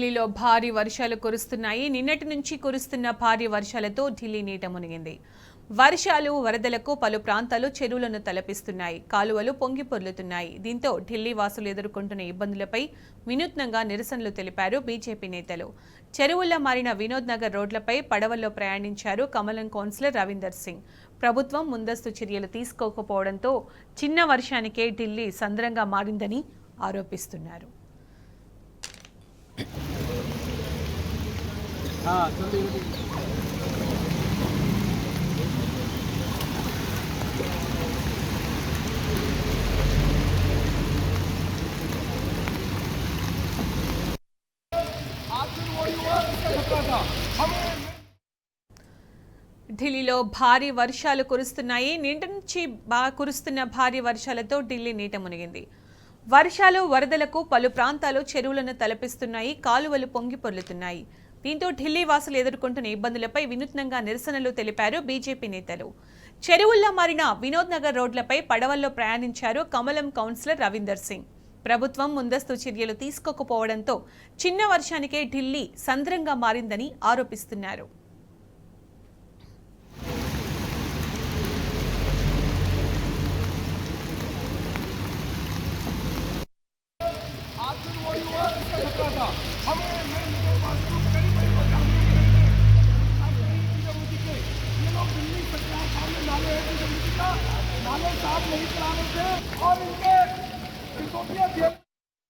ఢిల్లీలో భారీ వర్షాలు కురుస్తున్నాయి. నిన్నటి నుంచి కురుస్తున్న భారీ వర్షాలతో ఢిల్లీ నీట మునిగింది. వర్షాలు వరదలకు పలు ప్రాంతాలు చెరువులను తలపిస్తున్నాయి. కాలువలు పొంగి పొర్లుతున్నాయి. దీంతో ఢిల్లీ వాసులు ఎదుర్కొంటున్న ఇబ్బందులపై వినూత్నంగా నిరసనలు తెలిపారు బీజేపీ నేతలు. చెరువుల్లో మారిన వినోద్ నగర్ రోడ్లపై పడవల్లో ప్రయాణించారు కమలం కౌన్సిలర్ రవీందర్ సింగ్. ప్రభుత్వం ముందస్తు చర్యలు తీసుకోకపోవడంతో చిన్న వర్షానికే ఢిల్లీ సంద్రంగా మారిందని ఆరోపిస్తున్నారు. ఢిల్లీలో భారీ వర్షాలు కురుస్తున్నాయి. నింటి నుంచి కురుస్తున్న భారీ వర్షాలతో ఢిల్లీ నీట మునిగింది. వర్షాలు వరదలకు పలు ప్రాంతాలు చెరువులను తలపిస్తున్నాయి. కాలువలు పొంగి పొర్లుతున్నాయి. దీంతో ఢిల్లీ వాసులు ఎదుర్కొంటున్న ఇబ్బందులపై వినూత్నంగా నిరసనలు తెలిపారు బీజేపీ నేతలు. చెరువుల్లో మారిన వినోద్ నగర్ రోడ్లపై పడవల్లో ప్రయాణించారు కమలం కౌన్సిలర్ రవీందర్ సింగ్. ప్రభుత్వం ముందస్తు చర్యలు తీసుకోకపోవడంతో చిన్న వర్షానికే ఢిల్లీ సంద్రంగా మారిందని ఆరోపిస్తున్నారు.